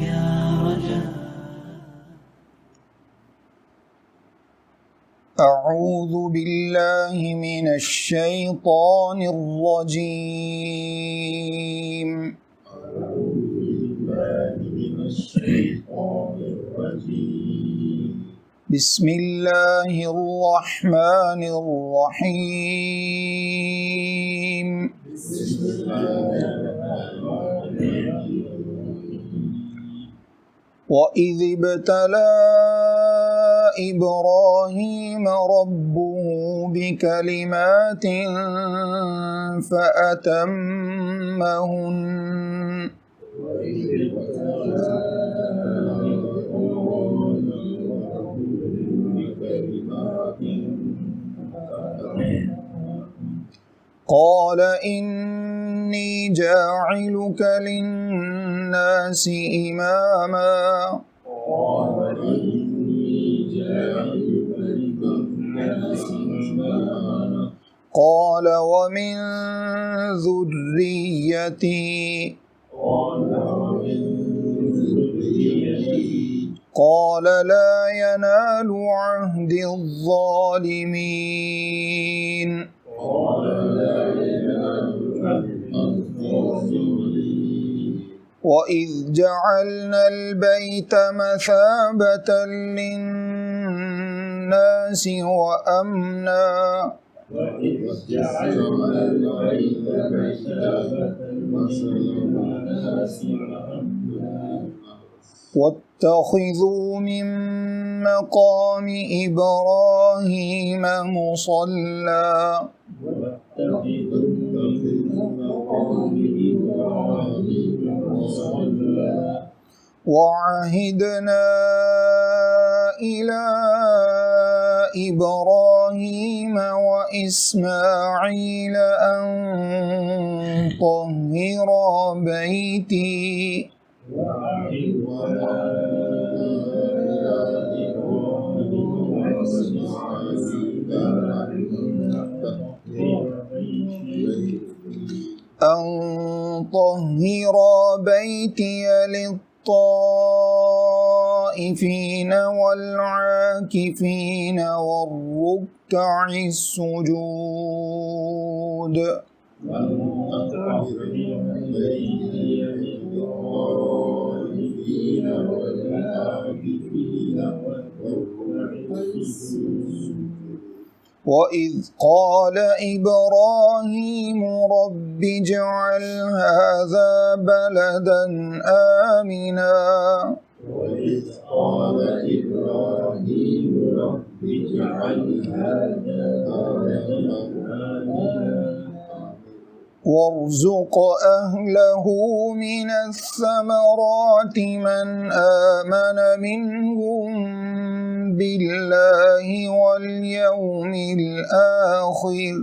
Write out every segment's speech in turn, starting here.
يا رجاء. أعوذ بالله من الشيطان الرجيم. بسم الله الرحمن الرحيم. وإذ ابتلى إبراهيم ربه بكلمات فأتمهن قال إني جاعلك للناس إماما قال ومن ذريتي قال لا ينال عهد الظالمين. وإذ جعلنا البيت مثابة للناس وأمنا واتخذوا من مقام إبراهيم مصلى وعهدنا إلى إبراهيم وإسماعيل أن طهرا بيتي للطائفين والعاكفين والركع السجود. وإذ قال إبراهيم رب اجعل هذا بلدا آمنا وارزق أهله من الثمرات من آمن منهم بالله واليوم الآخر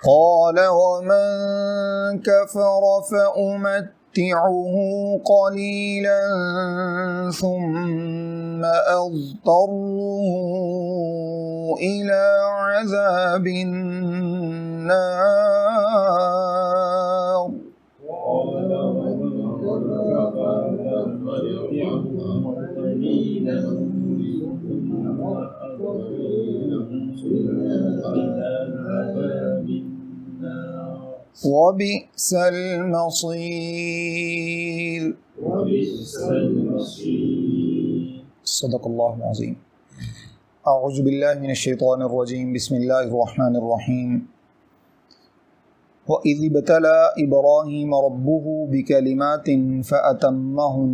قال ومن كفر فأمتعه قليلا ثم أضطره إلى عذاب النار وبئس المصير. صدق الله العظيم. أعوذ بالله من الشيطان الرجيم. بسم الله الرحمن الرحيم. وإذ ابتلى إبراهيم ربه بكلمات فأتمهن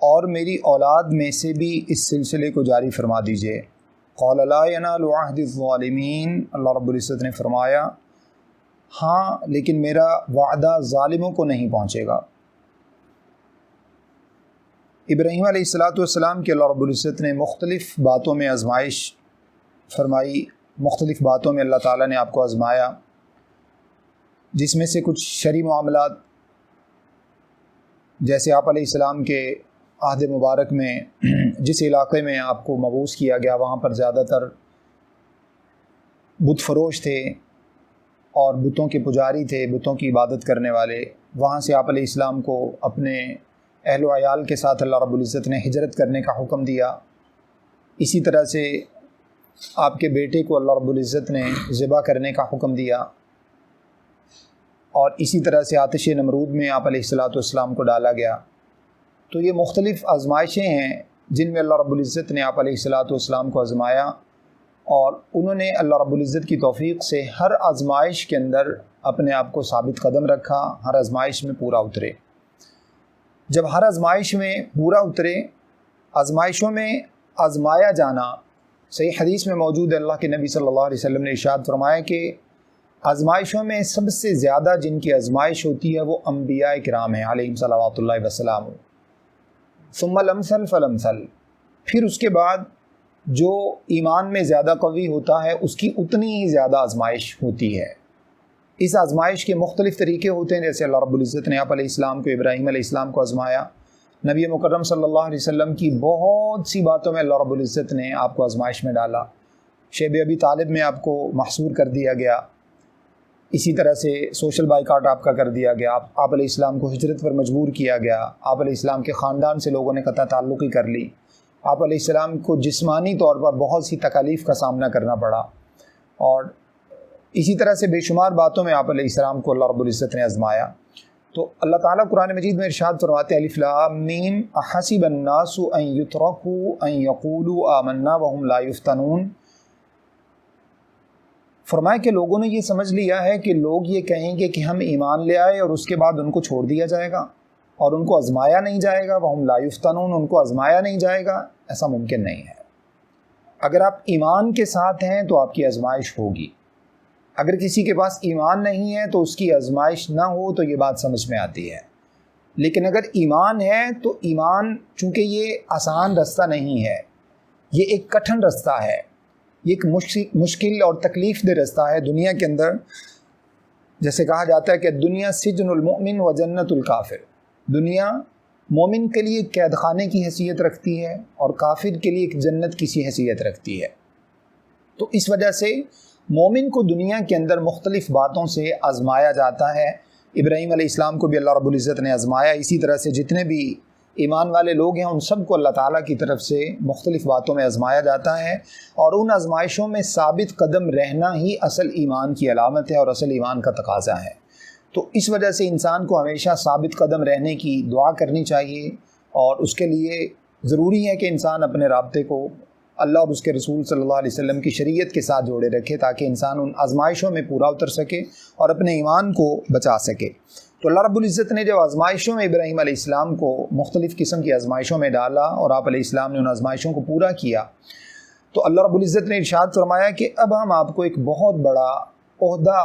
اور میری اولاد میں سے بھی اس سلسلے کو جاری فرما دیجیے۔ قال لا ينال عهد الظالمین، اللہ رب العزت نے فرمایا ہاں لیکن میرا وعدہ ظالموں کو نہیں پہنچے گا۔ ابراہیم علیہ السلام کے اللہ رب العزت نے مختلف باتوں میں آزمائش فرمائی، مختلف باتوں میں اللہ تعالیٰ نے آپ کو آزمایا، جس میں سے کچھ شرعی معاملات، جیسے آپ علیہ السلام کے عہد مبارک میں جس علاقے میں آپ کو مبعوث کیا گیا وہاں پر زیادہ تر بت فروش تھے اور بتوں کے پجاری تھے، بتوں کی عبادت کرنے والے۔ وہاں سے آپ علیہ السلام کو اپنے اہل و عیال کے ساتھ اللہ رب العزت نے ہجرت کرنے کا حکم دیا۔ اسی طرح سے آپ کے بیٹے کو اللہ رب العزت نے ذبح کرنے کا حکم دیا، اور اسی طرح سے آتش نمرود میں آپ علیہ السلام کو ڈالا گیا۔ تو یہ مختلف آزمائشیں ہیں جن میں اللہ رب العزت نے آپ علیہ السلام کو آزمایا، اور انہوں نے اللہ رب العزت کی توفیق سے ہر آزمائش کے اندر اپنے آپ کو ثابت قدم رکھا، ہر آزمائش میں پورا اترے۔ جب ہر آزمائش میں پورا اترے، آزمائشوں میں آزمایا جانا صحیح حدیث میں موجود ہے، اللہ کے نبی صلی اللہ علیہ وسلم نے ارشاد فرمایا کہ آزمائشوں میں سب سے زیادہ جن کی آزمائش ہوتی ہے وہ انبیاء کرام ہیں علیہم صلوات اللہ وسلام، ثم الامثل فالامثل، پھر اس کے بعد جو ایمان میں زیادہ قوی ہوتا ہے اس کی اتنی ہی زیادہ آزمائش ہوتی ہے۔ اس آزمائش کے مختلف طریقے ہوتے ہیں، جیسے اللہ رب العزت نے آپ علیہ السلام کو، ابراہیم علیہ السلام کو آزمایا۔ نبی مکرم صلی اللہ علیہ وسلم کی بہت سی باتوں میں اللہ رب العزت نے آپ کو آزمائش میں ڈالا۔ شیب ابی طالب میں آپ کو محصور کر دیا گیا، اسی طرح سے سوشل بائیکاٹ آپ کا کر دیا گیا، آپ علیہ السلام کو ہجرت پر مجبور کیا گیا، آپ علیہ السلام کے خاندان سے لوگوں نے قطع تعلقی کر لی، آپ علیہ السلام کو جسمانی طور پر بہت سی تکالیف کا سامنا کرنا پڑا، اور اسی طرح سے بے شمار باتوں میں آپ علیہ السلام کو اللہ رب العزت نے آزمایا۔ تو اللہ تعالیٰ قرآن مجید میں ارشاد فرماتے ہیں الف لام میم احسب الناس ان یترکوا ان یقولوا آمنا وهم لا یفتنون، فرمایا کہ لوگوں نے یہ سمجھ لیا ہے کہ لوگ یہ کہیں گے کہ ہم ایمان لے آئے اور اس کے بعد ان کو چھوڑ دیا جائے گا اور ان کو آزمایا نہیں جائے گا، وہم لا یفتنون، ان کو آزمایا نہیں جائے گا۔ ایسا ممکن نہیں ہے۔ اگر آپ ایمان کے ساتھ ہیں تو آپ کی آزمائش ہوگی، اگر کسی کے پاس ایمان نہیں ہے تو اس کی آزمائش نہ ہو تو یہ بات سمجھ میں آتی ہے، لیکن اگر ایمان ہے تو ایمان چونکہ یہ آسان رستہ نہیں ہے، یہ ایک کٹھن رستہ ہے، یہ ایک مشکل اور تکلیف دہ رستہ ہے۔ دنیا کے اندر جیسے کہا جاتا ہے کہ دنیا سجن المؤمن و جنت الکافر، دنیا مومن کے لیے قید خانے کی حیثیت رکھتی ہے اور کافر کے لیے ایک جنت کی سی حیثیت رکھتی ہے۔ تو اس وجہ سے مومن کو دنیا کے اندر مختلف باتوں سے آزمایا جاتا ہے۔ ابراہیم علیہ السلام کو بھی اللہ رب العزت نے آزمایا، اسی طرح سے جتنے بھی ایمان والے لوگ ہیں ان سب کو اللہ تعالیٰ کی طرف سے مختلف باتوں میں آزمایا جاتا ہے، اور ان آزمائشوں میں ثابت قدم رہنا ہی اصل ایمان کی علامت ہے اور اصل ایمان کا تقاضا ہے۔ تو اس وجہ سے انسان کو ہمیشہ ثابت قدم رہنے کی دعا کرنی چاہیے، اور اس کے لیے ضروری ہے کہ انسان اپنے رابطے کو اللہ اور اس کے رسول صلی اللہ علیہ وسلم کی شریعت کے ساتھ جوڑے رکھے، تاکہ انسان ان آزمائشوں میں پورا اتر سکے اور اپنے ایمان کو بچا سکے۔ تو اللہ رب العزت نے جب آزمائشوں میں ابراہیم علیہ السلام کو مختلف قسم کی آزمائشوں میں ڈالا اور آپ علیہ السلام نے ان آزمائشوں کو پورا کیا، تو اللہ رب العزت نے ارشاد فرمایا کہ اب ہم آپ کو ایک بہت بڑا عہدہ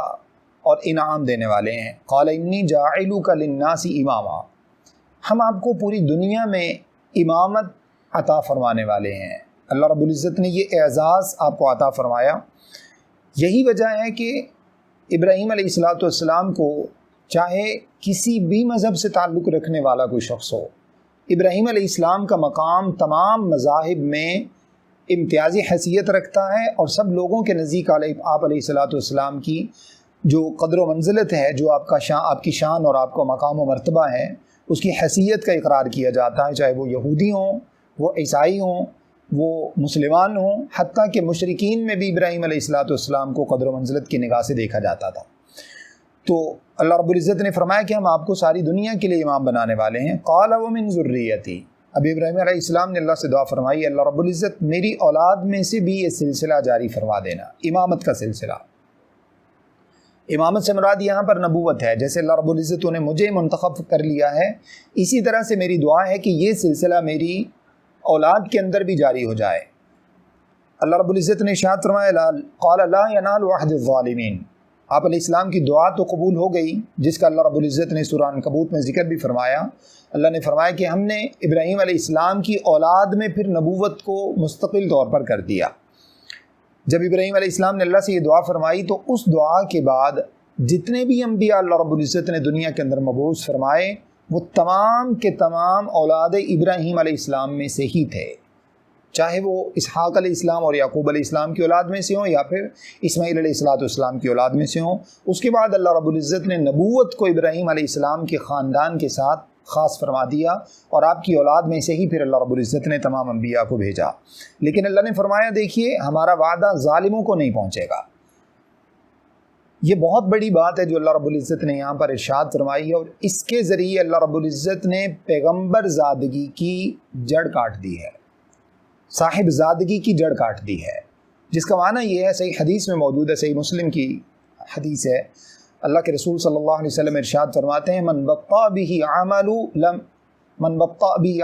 اور انعام دینے والے ہیں۔ قال انی جاعلک للناس اماما، ہم آپ کو پوری دنیا میں امامت عطا فرمانے والے ہیں۔ اللہ رب العزت نے یہ اعزاز آپ کو عطا فرمایا۔ یہی وجہ ہے کہ ابراہیم علیہ السلام کو چاہے کسی بھی مذہب سے تعلق رکھنے والا کوئی شخص ہو، ابراہیم علیہ السلام کا مقام تمام مذاہب میں امتیازی حیثیت رکھتا ہے، اور سب لوگوں کے نزدیک آپ علیہ السلام کی جو قدر و منزلت ہے، جو آپ کی شان اور آپ کا مقام و مرتبہ ہے، اس کی حیثیت کا اقرار کیا جاتا ہے، چاہے وہ یہودی ہوں، وہ عیسائی ہوں، وہ مسلمان ہوں، حتیٰ کہ مشرکین میں بھی ابراہیم علیہ السلام کو قدر و منزلت کی نگاہ سے دیکھا جاتا تھا۔ تو اللہ رب العزت نے فرمایا کہ ہم آپ کو ساری دنیا کے لیے امام بنانے والے ہیں۔ قال ومن ذریتی، اب ابراہیم علیہ السلام نے اللہ سے دعا فرمائی، اللہ رب العزت میری اولاد میں سے بھی یہ سلسلہ جاری فرما دینا، امامت کا سلسلہ۔ امامت سے مراد یہاں پر نبوت ہے، جیسے اللہ رب العزت نے مجھے منتخب کر لیا ہے، اسی طرح سے میری دعا ہے کہ یہ سلسلہ میری اولاد کے اندر بھی جاری ہو جائے۔ اللہ رب العزت نے ارشاد فرمایا قال لا ينال عہد الظالمین، آپ علیہ السلام کی دعا تو قبول ہو گئی، جس کا اللہ رب العزت نے سورہ عنکبوت میں ذکر بھی فرمایا۔ اللہ نے فرمایا کہ ہم نے ابراہیم علیہ السلام کی اولاد میں پھر نبوت کو مستقل طور پر کر دیا۔ جب ابراہیم علیہ السلام نے اللہ سے یہ دعا فرمائی تو اس دعا کے بعد جتنے بھی انبیاء اللہ رب العزت نے دنیا کے اندر مبعوث فرمائے وہ تمام کے تمام اولاد ابراہیم علیہ السلام میں سے ہی تھے، چاہے وہ اسحاق علیہ السلام اور یعقوب علیہ السلام کی اولاد میں سے ہوں یا پھر اسماعیل علیہ السلام کی اولاد میں سے ہوں۔ اس کے بعد اللہ رب العزت نے نبوت کو ابراہیم علیہ السلام کے خاندان کے ساتھ خاص فرما دیا، اور آپ کی اولاد میں سے ہی پھر اللہ رب العزت نے تمام انبیاء کو بھیجا۔ لیکن اللہ نے فرمایا دیکھیے ہمارا وعدہ ظالموں کو نہیں پہنچے گا۔ یہ بہت بڑی بات ہے جو اللہ رب العزت نے یہاں پر ارشاد فرمائی ہے، اور اس کے ذریعے اللہ رب العزت نے پیغمبر زادگی کی جڑ کاٹ دی ہے، صاحب زادگی کی جڑ کاٹ دی ہے، جس کا معنی یہ ہے، صحیح حدیث میں موجود ہے، صحیح مسلم کی حدیث ہے، اللہ کے رسول صلی اللہ علیہ وسلم ارشاد فرماتے ہیں من بطأ به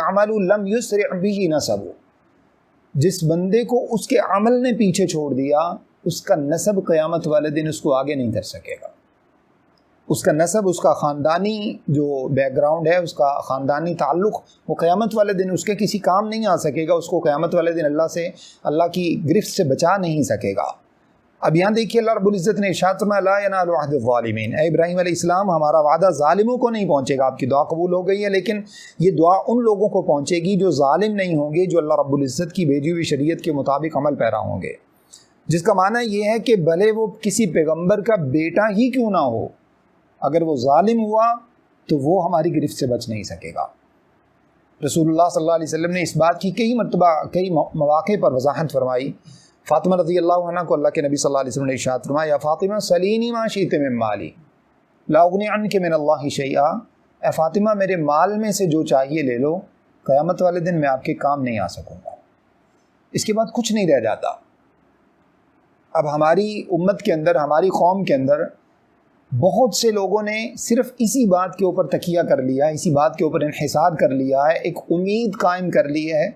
عمل لم يسرع به نسب، جس بندے کو اس کے عمل نے پیچھے چھوڑ دیا اس کا نسب قیامت والے دن اس کو آگے نہیں کر سکے گا۔ اس کا نسب، اس کا خاندانی جو بیک گراؤنڈ ہے، اس کا خاندانی تعلق، وہ قیامت والے دن اس کے کسی کام نہیں آ سکے گا، اس کو قیامت والے دن اللہ کی گرفت سے بچا نہیں سکے گا۔ اب یہاں دیکھیے اللہ رب العزت نے ارشاد فرمایا لا ینال عہد الظالمین، اے ابراہیم علیہ السلام ہمارا وعدہ ظالموں کو نہیں پہنچے گا۔ آپ کی دعا قبول ہو گئی ہے، لیکن یہ دعا ان لوگوں کو پہنچے گی جو ظالم نہیں ہوں گے، جو اللہ رب العزت کی بھیجی ہوئی شریعت کے مطابق عمل پیرا ہوں گے، جس کا معنی یہ ہے کہ بھلے وہ کسی پیغمبر کا بیٹا ہی کیوں نہ ہو، اگر وہ ظالم ہوا تو وہ ہماری گرفت سے بچ نہیں سکے گا۔ رسول اللہ صلی اللہ علیہ وسلم نے اس بات کی کئی مرتبہ کئی مواقع پر وضاحت فرمائی۔ فاطمہ رضی اللہ عنہ کو اللہ کے نبی صلی اللہ علیہ وسلم نے ارشاد فرمایا یا فاطمہ سلینی ما شئت من مالی لا اغنی عنک من اللہ شیئا، اے فاطمہ میرے مال میں سے جو چاہیے لے لو، قیامت والے دن میں آپ کے کام نہیں آ سکوں گا، اس کے بعد کچھ نہیں رہ جاتا۔ اب ہماری امت کے اندر، ہماری قوم کے اندر بہت سے لوگوں نے صرف اسی بات کے اوپر تکیہ کر لیا ہے، اسی بات کے اوپر انحصار کر لیا ہے، ایک امید قائم کر لی ہے،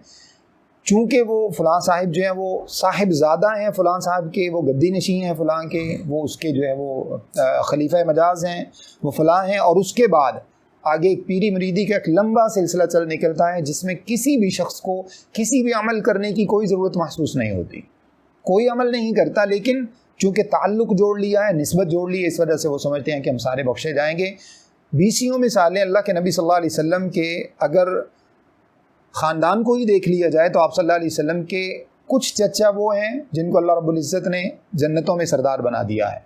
چونکہ وہ فلاں صاحب جو ہیں وہ صاحب زادہ ہیں، فلاں صاحب کے وہ گدی نشین ہیں، فلاں کے وہ اس کے جو ہے وہ خلیفہ مجاز ہیں، وہ فلاں ہیں، اور اس کے بعد آگے ایک پیری مریدی کا ایک لمبا سلسلہ چل نکلتا ہے جس میں کسی بھی شخص کو کسی بھی عمل کرنے کی کوئی ضرورت محسوس نہیں ہوتی، کوئی عمل نہیں کرتا، لیکن چونکہ تعلق جوڑ لیا ہے، نسبت جوڑ لی ہے، اس وجہ سے وہ سمجھتے ہیں کہ ہم سارے بخشے جائیں گے۔ بیسیوں مثالیں اللہ کے نبی صلی اللہ علیہ وسلم کے اگر خاندان کو ہی دیکھ لیا جائے تو آپ صلی اللہ علیہ وسلم کے کچھ چچا وہ ہیں جن کو اللہ رب العزت نے جنتوں میں سردار بنا دیا ہے،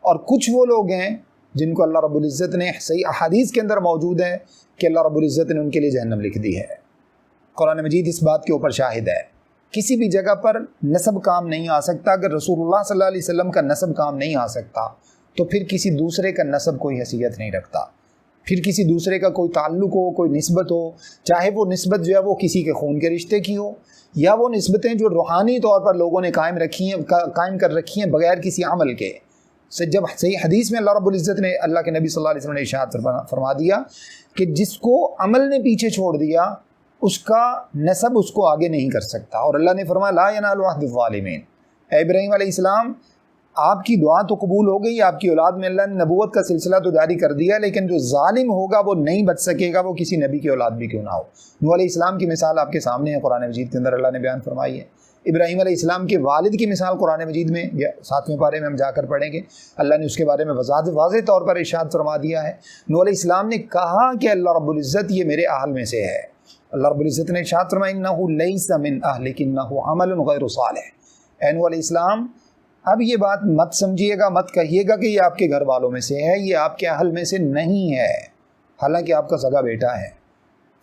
اور کچھ وہ لوگ ہیں جن کو اللہ رب العزت نے صحیح احادیث کے اندر موجود ہے کہ اللہ رب العزت نے ان کے لیے جہنم لکھ دی ہے۔ قرآن مجید اس بات کے اوپر شاہد ہے۔ کسی بھی جگہ پر نسب کام نہیں آ سکتا۔ اگر رسول اللہ صلی اللہ علیہ وسلم کا نسب کام نہیں آ سکتا تو پھر کسی دوسرے کا نسب کوئی حیثیت نہیں رکھتا، پھر کسی دوسرے کا کوئی تعلق ہو، کوئی نسبت ہو، چاہے وہ نسبت جو ہے وہ کسی کے خون کے رشتے کی ہو، یا وہ نسبتیں جو روحانی طور پر لوگوں نے قائم کر رکھی ہیں بغیر کسی عمل کے۔ جب صحیح حدیث میں اللہ رب العزت نے، اللہ کے نبی صلی اللہ علیہ وسلم نے ارشاد فرما دیا کہ جس کو عمل نے پیچھے چھوڑ دیا اس کا نسب اس کو آگے نہیں کر سکتا، اور اللہ نے فرمایا لا ینال عہد الظالمین، اے ابراہیم علیہ السلام آپ کی دعا تو قبول ہو گئی، آپ کی اولاد میں اللہ نے نبوت کا سلسلہ تو جاری کر دیا، لیکن جو ظالم ہوگا وہ نہیں بچ سکے گا، وہ کسی نبی کی اولاد بھی کیوں نہ ہو۔ نوح علیہ السلام کی مثال آپ کے سامنے ہے، قرآن مجید کے اندر اللہ نے بیان فرمائی ہے۔ ابراہیم علیہ السلام کے والد کی مثال قرآن مجید میں 7ویں پارے میں ہم جا کر پڑھیں گے، اللہ نے اس کے بارے میں واضح طور پر ارشاد فرما دیا ہے۔ نوح علیہ السلام نے کہا کہ اللہ رب العزت یہ میرے اہل میں سے ہے، اللہ رب العزت نے ارشاد فرمایا انہ لیس من اہلک انہ عمل غیر صالح، اے نوح علیہ السلام اب یہ بات مت سمجھیے گا، مت کہیے گا کہ یہ آپ کے گھر والوں میں سے ہے، یہ آپ کے اہل میں سے نہیں ہے، حالانکہ آپ کا سگا بیٹا ہے۔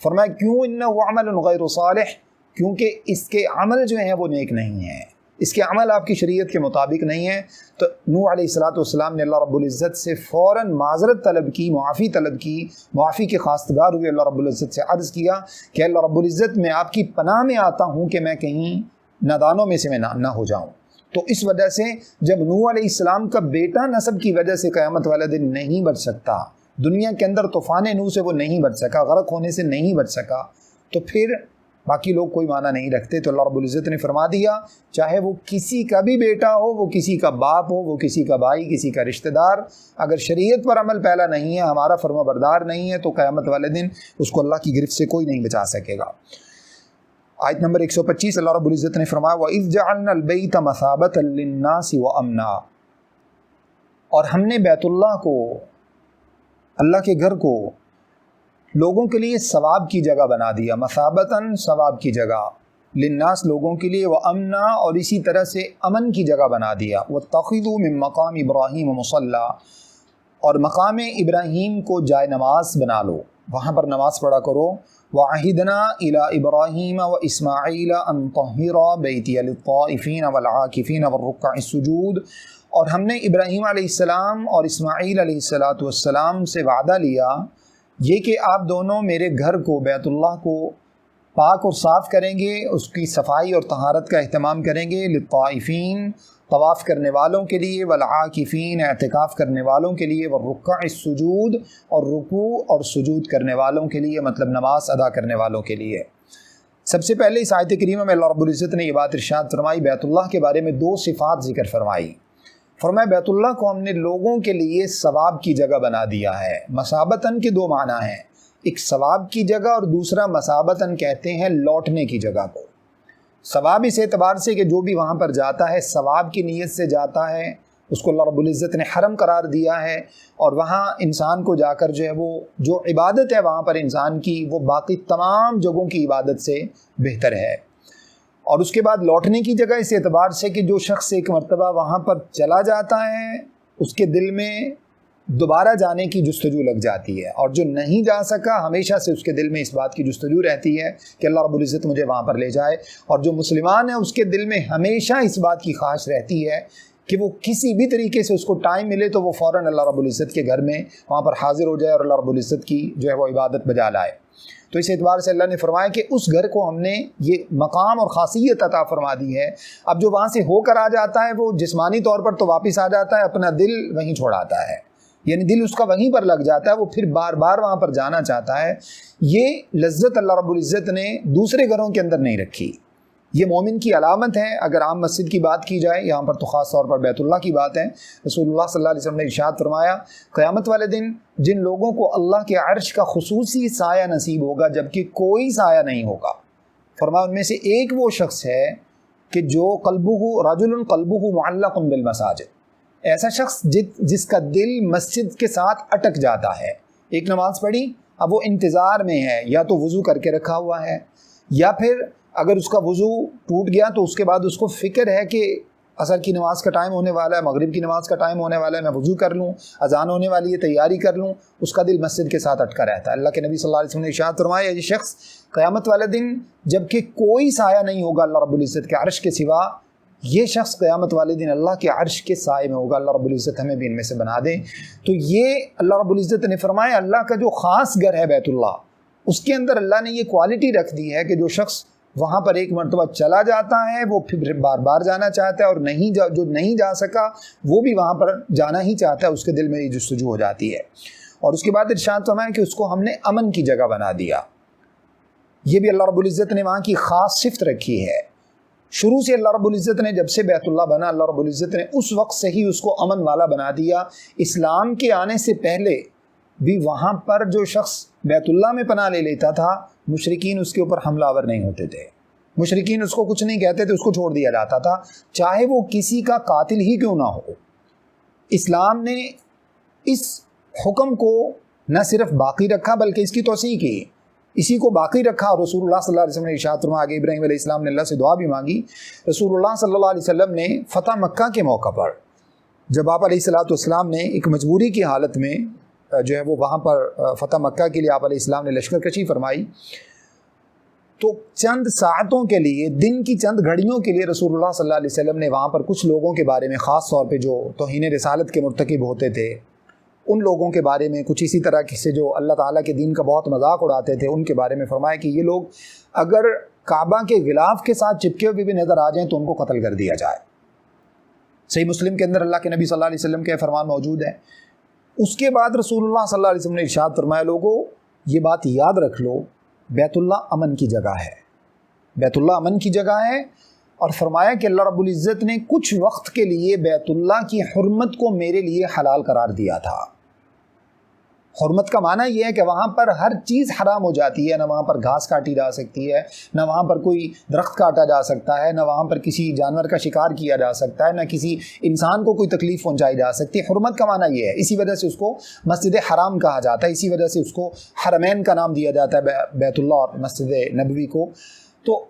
فرمایا کیوں؟ انہ عمل غیر صالح، کیونکہ اس کے عمل جو ہیں وہ نیک نہیں ہیں، اس کے عمل آپ کی شریعت کے مطابق نہیں ہیں۔ تو نوح علیہ السلام نے اللہ رب العزت سے فوراً معذرت طلب کی، معافی طلب کی، معافی کے خواستگار ہوئے اللہ رب العزت سے عرض کیا کہ اللہ رب العزت میں آپ کی پناہ میں آتا ہوں کہ میں کہیں نادانوں میں سے میں نہ ہو جاؤں۔ تو اس وجہ سے جب نوح علیہ السلام کا بیٹا نسب کی وجہ سے قیامت والا دن نہیں بچ سکتا، دنیا کے اندر طوفان نوح سے وہ نہیں بچ سکا، غرق ہونے سے نہیں بچ سکا، تو پھر باقی لوگ کوئی معنی نہیں رکھتے۔ تو اللہ رب العزت نے فرما دیا چاہے وہ کسی کا بھی بیٹا ہو، وہ کسی کا باپ ہو، وہ کسی کا بھائی، کسی کا رشتہ دار، اگر شریعت پر عمل پہلا نہیں ہے، ہمارا فرما بردار نہیں ہے، تو قیامت والے دن اس کو اللہ کی گرفت سے کوئی نہیں بچا سکے گا۔ آیت نمبر 125 اللہ رب العزت نے فرمایا وَإِذْ جَعَلْنَا الْبَيْتَ مَثَابَةً لِلنَّاسِ وَأَمْنًا، اور ہم نے بیت اللہ کو، اللہ کے گھر کو لوگوں کے لیے ثواب کی جگہ بنا دیا، مثابتاً ثواب کی جگہ، للناس لوگوں کے لیے، وَأَمْنًا اور اسی طرح سے امن کی جگہ بنا دیا، وَاتَّخِذُوا مِن مَقَامِ إِبْرَاهِيمَ مُصَلًّى اور مقام ابراہیم کو جائے نماز بنا لو، وہاں پر نماز پڑھا کرو۔ وَعَهِدْنَا إِلَىٰ إِبْرَاهِيمَ وَإِسْمَاعِيلَ أَن طَهِّرَا بَيْتِيَ لِلطَّائِفِينَ وَالْعَاكِفِينَ وَالرُّكَّعِ السُّجُودِ، اور ہم نے ابراہیم علیہ السلام اور اسماعیل علیہ السلام سے وعدہ لیا یہ کہ آپ دونوں میرے گھر کو، بیت اللہ کو پاک اور صاف کریں گے، اس کی صفائی اور طہارت کا اہتمام کریں گے، للطائفین طواف کرنے والوں کے لیے، والعاکفین اعتکاف کرنے والوں کے لیے، والرکع السجود اور رکوع اور سجود کرنے والوں کے لیے، مطلب نماز ادا کرنے والوں کے لیے۔ سب سے پہلے اس آیت کریمہ میں اللہ رب العزت نے یہ بات ارشاد فرمائی، بیت اللہ کے بارے میں دو صفات ذکر فرمائی۔ فرمایا بیت اللہ کو ہم نے لوگوں کے لیے ثواب کی جگہ بنا دیا ہے۔ مثابتاً کے دو معنی ہیں، ایک ثواب کی جگہ اور دوسرا مثابتاً کہتے ہیں لوٹنے کی جگہ کو۔ ثواب اس اعتبار سے کہ جو بھی وہاں پر جاتا ہے ثواب کی نیت سے جاتا ہے، اس کو اللہ رب العزت نے حرم قرار دیا ہے، اور وہاں انسان کو جا کر جو ہے وہ جو عبادت ہے وہاں پر انسان کی، وہ باقی تمام جگہوں کی عبادت سے بہتر ہے۔ اور اس کے بعد لوٹنے کی جگہ اس اعتبار سے کہ جو شخص ایک مرتبہ وہاں پر چلا جاتا ہے اس کے دل میں دوبارہ جانے کی جستجو لگ جاتی ہے، اور جو نہیں جا سکا ہمیشہ سے اس کے دل میں اس بات کی جستجو رہتی ہے کہ اللہ رب العزت مجھے وہاں پر لے جائے، اور جو مسلمان ہے اس کے دل میں ہمیشہ اس بات کی خواہش رہتی ہے کہ وہ کسی بھی طریقے سے اس کو ٹائم ملے تو وہ فوراً اللہ رب العزت کے گھر میں وہاں پر حاضر ہو جائے اور اللہ رب العزت کی جو ہے وہ عبادت بجا لائے۔ تو اس اعتبار سے اللہ نے فرمایا کہ اس گھر کو ہم نے یہ مقام اور خاصیت عطا فرما دی ہے۔ اب جو وہاں سے ہو کر آ جاتا ہے وہ جسمانی طور پر تو واپس آ جاتا ہے، اپنا دل وہیں چھوڑاتا ہے، یعنی دل اس کا وہیں پر لگ جاتا ہے، وہ پھر بار بار وہاں پر جانا چاہتا ہے۔ یہ لذت اللہ رب العزت نے دوسرے گھروں کے اندر نہیں رکھی، یہ مومن کی علامت ہے۔ اگر عام مسجد کی بات کی جائے، یہاں پر تو خاص طور پر بیت اللہ کی بات ہے، رسول اللہ صلی اللہ علیہ وسلم نے ارشاد فرمایا قیامت والے دن جن لوگوں کو اللہ کے عرش کا خصوصی سایہ نصیب ہوگا جبکہ کوئی سایہ نہیں ہوگا، فرمایا ان میں سے ایک وہ شخص ہے کہ جو رجل قلبہ معلق بالمساجد، ایسا شخص جس کا دل مسجد کے ساتھ اٹک جاتا ہے۔ ایک نماز پڑھی، اب وہ انتظار میں ہے، یا تو وضو کر کے رکھا ہوا ہے، یا پھر اگر اس کا وضو ٹوٹ گیا تو اس کے بعد اس کو فکر ہے کہ عصر کی نماز کا ٹائم ہونے والا ہے، مغرب کی نماز کا ٹائم ہونے والا ہے، میں وضو کر لوں، اذان ہونے والی ہے، تیاری کر لوں، اس کا دل مسجد کے ساتھ اٹکا رہتا ہے۔ اللہ کے نبی صلی اللہ علیہ وسلم نے ارشاد فرمایا یہ شخص قیامت والے دن جبکہ کوئی سایہ نہیں ہوگا اللہ رب العزت کے عرش کے سوا، یہ شخص قیامت والے دن اللہ کے عرش کے سائے میں ہوگا۔ اللہ رب العزت ہمیں بھی ان میں سے بنا دے۔ تو یہ اللہ رب العزت نے فرمایا اللہ کا جو خاص گھر ہے بیت اللہ، اس کے اندر اللہ نے یہ کوالٹی رکھ دی ہے کہ جو شخص وہاں پر ایک مرتبہ چلا جاتا ہے وہ پھر بار بار جانا چاہتا ہے، اور جو نہیں جا سکا وہ بھی وہاں پر جانا ہی چاہتا ہے، اس کے دل میں یہ جستجو ہو جاتی ہے۔ اور اس کے بعد ارشاد فرمایا کہ اس کو ہم نے امن کی جگہ بنا دیا۔ یہ بھی اللہ رب العزت نے وہاں کی خاص صفت رکھی ہے۔ شروع سے اللہ رب العزت نے جب سے بیت اللہ بنا، اللہ رب العزت نے اس وقت سے ہی اس کو امن والا بنا دیا۔ اسلام کے آنے سے پہلے بھی وہاں پر جو شخص بیت اللہ میں پناہ لے لیتا تھا، مشرکین اس کے اوپر حملہ آور نہیں ہوتے تھے، مشرکین اس کو کچھ نہیں کہتے تھے، اس کو چھوڑ دیا جاتا تھا، چاہے وہ کسی کا قاتل ہی کیوں نہ ہو۔ اسلام نے اس حکم کو نہ صرف باقی رکھا بلکہ اس کی توسیع کی، اسی کو باقی رکھا، اور رسول اللہ صلی اللہ علیہ وسلم نے ارشاد فرمایا، آگے ابراہیم علیہ السلام نے اللہ سے دعا بھی مانگی۔ رسول اللہ صلی اللہ علیہ وسلم نے فتح مکہ کے موقع پر جب آپ علیہ السلام نے ایک مجبوری کی حالت میں جو ہے وہ وہاں پر فتح مکہ کے لیے آپ علیہ السلام نے لشکر کشی فرمائی، تو چند ساعتوں کے لیے، دن کی چند گھڑیوں کے لیے رسول اللہ صلی اللہ علیہ وسلم نے وہاں پر کچھ لوگوں کے بارے میں، خاص طور پہ جو توہین رسالت کے مرتکب ہوتے تھے ان لوگوں کے بارے میں، کچھ اسی طرح سے جو اللہ تعالیٰ کے دین کا بہت مذاق اڑاتے تھے ان کے بارے میں فرمایا کہ یہ لوگ اگر کعبہ کے غلاف کے ساتھ چپکے ہوئے بھی نظر آ جائیں تو ان کو قتل کر دیا جائے۔ صحیح مسلم کے اندر اللہ کے نبی صلی اللہ علیہ وسلم کا فرمان موجود ہے۔ اس کے بعد رسول اللہ صلی اللہ علیہ وسلم نے ارشاد فرمایا، لوگوں یہ بات یاد رکھ لو، بیت اللہ امن کی جگہ ہے، بیت اللہ امن کی جگہ ہے۔ اور فرمایا کہ اللہ رب العزت نے کچھ وقت کے لیے بیت اللہ کی حرمت کو میرے لیے حلال قرار دیا تھا۔ حرمت کا معنی یہ ہے کہ وہاں پر ہر چیز حرام ہو جاتی ہے، نہ وہاں پر گھاس کاٹی جا سکتی ہے، نہ وہاں پر کوئی درخت کاٹا جا سکتا ہے، نہ وہاں پر کسی جانور کا شکار کیا جا سکتا ہے، نہ کسی انسان کو کوئی تکلیف پہنچائی جا سکتی ہے۔ حرمت کا معنی یہ ہے، اسی وجہ سے اس کو مسجد حرام کہا جاتا ہے، اسی وجہ سے اس کو حرمین کا نام دیا جاتا ہے، بیت اللہ اور مسجد نبوی کو۔ تو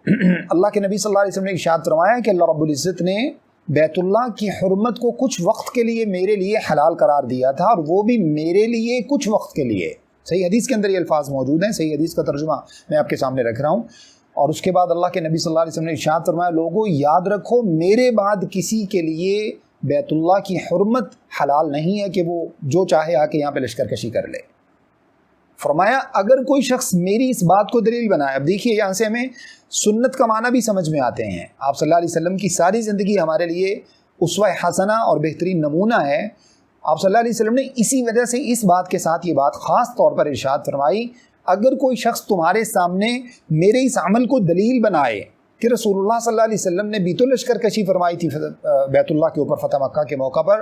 اللہ کے نبی صلی اللہ علیہ وسلم نے ارشاد فرمایا کہ اللہ رب العزت نے بیت اللہ کی حرمت کو کچھ وقت کے لیے میرے لیے حلال قرار دیا تھا، اور وہ بھی میرے لیے کچھ وقت کے لیے۔ صحیح حدیث کے اندر یہ الفاظ موجود ہیں، صحیح حدیث کا ترجمہ میں آپ کے سامنے رکھ رہا ہوں۔ اور اس کے بعد اللہ کے نبی صلی اللہ علیہ وسلم نے ارشاد فرمایا، لوگوں یاد رکھو میرے بعد کسی کے لیے بیت اللہ کی حرمت حلال نہیں ہے کہ وہ جو چاہے آ کے یہاں پہ لشکر کشی کر لے۔ فرمایا اگر کوئی شخص میری اس بات کو دلیل بنائے، اب دیکھیے یہاں سے ہمیں سنت کا معنی بھی سمجھ میں آتے ہیں۔ آپ صلی اللہ علیہ وسلم کی ساری زندگی ہمارے لیے اسوہ حسنہ اور بہترین نمونہ ہے۔ آپ صلی اللہ علیہ وسلم نے اسی وجہ سے اس بات کے ساتھ یہ بات خاص طور پر ارشاد فرمائی، اگر کوئی شخص تمہارے سامنے میرے اس عمل کو دلیل بنائے کہ رسول اللہ صلی اللہ علیہ وسلم نے بیت الشکر کشی فرمائی تھی بیت اللہ کے اوپر فتح مکہ کے موقع پر،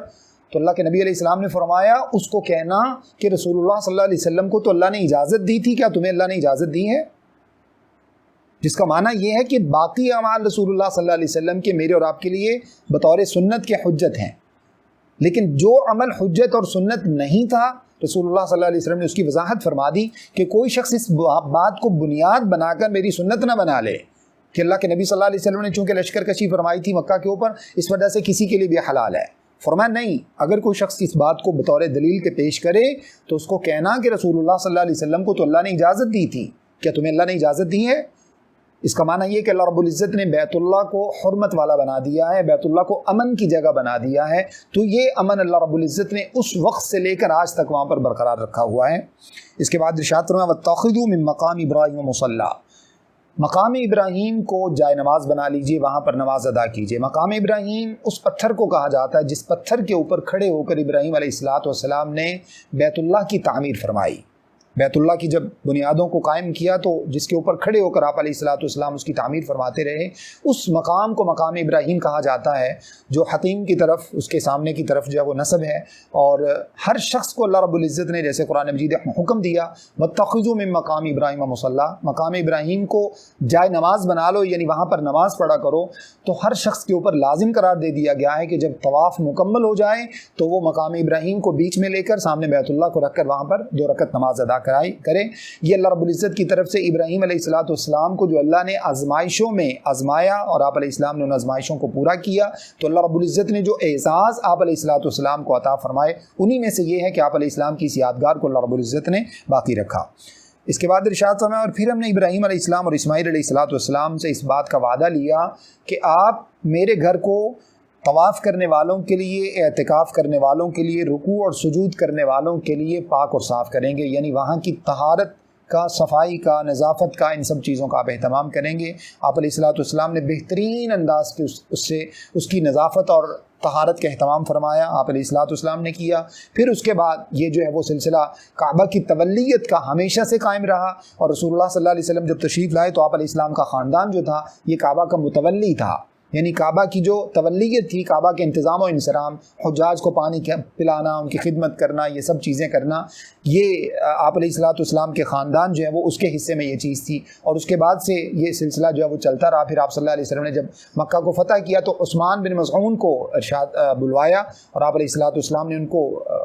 تو اللہ کے نبی علیہ السلام نے فرمایا اس کو کہنا کہ رسول اللہ صلی اللہ علیہ وسلم کو تو اللہ نے اجازت دی تھی، کیا تمہیں اللہ نے اجازت دی ہے؟ جس کا معنی یہ ہے کہ باقی اعمال رسول اللہ صلی اللہ علیہ وسلم کے میرے اور آپ کے لیے بطور سنت کے حجت ہیں، لیکن جو عمل حجت اور سنت نہیں تھا رسول اللہ صلی اللہ علیہ وسلم نے اس کی وضاحت فرما دی کہ کوئی شخص اس بات کو بنیاد بنا کر میری سنت نہ بنا لے کہ اللہ کے نبی صلی اللہ علیہ وسلم نے چونکہ لشکر کشی فرمائی تھی مکہ کے اوپر، اس وجہ سے کسی کے لیے بھی حلال ہے۔ فرمایا نہیں، اگر کوئی شخص اس بات کو بطور دلیل کے پیش کرے تو اس کو کہنا کہ رسول اللہ صلی اللہ علیہ وسلم کو تو اللہ نے اجازت دی تھی، کیا تمہیں اللہ نے اجازت دی ہے؟ اس کا معنی یہ کہ اللہ رب العزت نے بیت اللہ کو حرمت والا بنا دیا ہے، بیت اللہ کو امن کی جگہ بنا دیا ہے، تو یہ امن اللہ رب العزت نے اس وقت سے لے کر آج تک وہاں پر برقرار رکھا ہوا ہے۔ اس کے بعد ارشاد فرمایا وَاتَّخِذُوا مِن مَّقَامِ إِبْرَاهِيمَ مُصَلًّى، مقام ابراہیم کو جائے نماز بنا لیجئے، وہاں پر نماز ادا کیجئے۔ مقام ابراہیم اس پتھر کو کہا جاتا ہے جس پتھر کے اوپر کھڑے ہو کر ابراہیم علیہ السلام نے بیت اللہ کی تعمیر فرمائی۔ بیت اللہ کی جب بنیادوں کو قائم کیا تو جس کے اوپر کھڑے ہو کر آپ علیہ السلام اس کی تعمیر فرماتے رہے، اس مقام کو مقام ابراہیم کہا جاتا ہے، جو حتیم کی طرف اس کے سامنے کی طرف جو ہے وہ نسب ہے۔ اور ہر شخص کو اللہ رب العزت نے جیسے قرآن مجید میں حکم دیا وَاتَّخِذُوا مِن مَّقَامِ إِبْرَاهِيمَ مُصَلًّى، مقام ابراہیم کو جائے نماز بنا لو، یعنی وہاں پر نماز پڑھا کرو۔ تو ہر شخص کے اوپر لازم قرار دے دیا گیا ہے کہ جب طواف مکمل ہو جائے تو وہ مقام ابراہیم کو بیچ میں لے کر سامنے بیت اللہ کو رکھ کر وہاں پر 2 رکعت نماز ادا کرے۔ یہ اللہ رب العزت کی طرف سے ابراہیم علیہ السلام کو جو اللہ نے آزمائشوں میں آزمایا اور آپ علیہ السلام نے ان آزمائشوں کو پورا کیا، تو اللہ رب العزت نے جو اعزاز آپ علیہ السلام کو عطا فرمائے انہی میں سے یہ ہے کہ آپ علیہ السلام کی اس یادگار کو اللہ رب العزت نے باقی رکھا۔ اس کے بعد ارشاد فرمایا اور پھر ہم نے ابراہیم علیہ السلام اور اسماعیل علیہ السلام سے اس بات کا وعدہ لیا کہ آپ میرے گھر کو طواف کرنے والوں کے لیے، اعتکاف کرنے والوں کے لیے، رکوع اور سجود کرنے والوں کے لیے پاک اور صاف کریں گے، یعنی وہاں کی طہارت کا، صفائی کا، نظافت کا، ان سب چیزوں کا آپ اہتمام کریں گے۔ آپ علیہ السلام نے بہترین انداز کے اس کی نظافت اور طہارت کا اہتمام فرمایا، آپ علیہ السلام نے کیا۔ پھر اس کے بعد یہ جو ہے وہ سلسلہ کعبہ کی تولیت کا ہمیشہ سے قائم رہا، اور رسول اللہ صلی اللہ علیہ وسلم جب تشریف لائے تو آپ علیہ السلام کا خاندان جو تھا یہ کعبہ کا متولی تھا، یعنی کعبہ کی جو تولیت تھی، کعبہ کے انتظام و انصرام، حجاج کو پانی پلانا، ان کی خدمت کرنا، یہ سب چیزیں کرنا، یہ آپ علیہ السلام کے خاندان جو ہے وہ اس کے حصے میں یہ چیز تھی۔ اور اس کے بعد سے یہ سلسلہ جو ہے وہ چلتا رہا۔ پھر آپ صلی اللہ علیہ وسلم نے جب مکہ کو فتح کیا تو عثمان بن مظعون کو بلوایا اور آپ علیہ السلام نے ان کو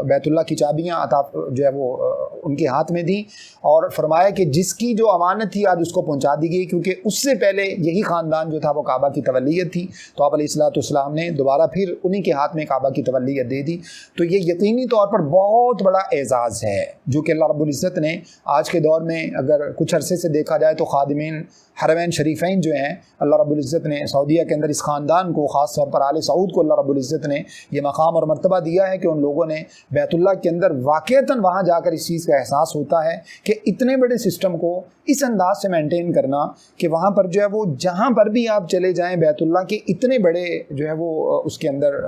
بیت اللہ کی چابیاں عطا جو ہے وہ ان کے ہاتھ میں دی، اور فرمایا کہ جس کی جو امانت تھی آج اس کو پہنچا دی گئی، کیونکہ اس سے پہلے یہی خاندان جو تھا وہ کعبہ کی تولیت تھی، تو آپ علیہ السلام نے دوبارہ پھر انہی کے ہاتھ میں کعبہ کی تولیت دے دی۔ تو یہ یقینی طور پر بہت بڑا اعزاز ہے جو کہ اللہ رب العزت نے آج کے دور میں، اگر کچھ عرصے سے دیکھا جائے تو خادمین حرمین شریفین جو ہیں اللہ رب العزت نے سعودیہ کے اندر اس خاندان کو، خاص طور پر آل سعود کو اللہ رب العزت نے یہ مقام اور مرتبہ دیا ہے کہ ان لوگوں نے بیت اللہ کے اندر واقعتاً وہاں جا کر اس چیز کا احساس ہوتا ہے کہ اتنے بڑے سسٹم کو اس انداز سے مینٹین کرنا کہ وہاں پر جو ہے وہ جہاں پر بھی آپ چلے جائیں بیت اللہ کے اتنے بڑے جو ہے وہ اس کے اندر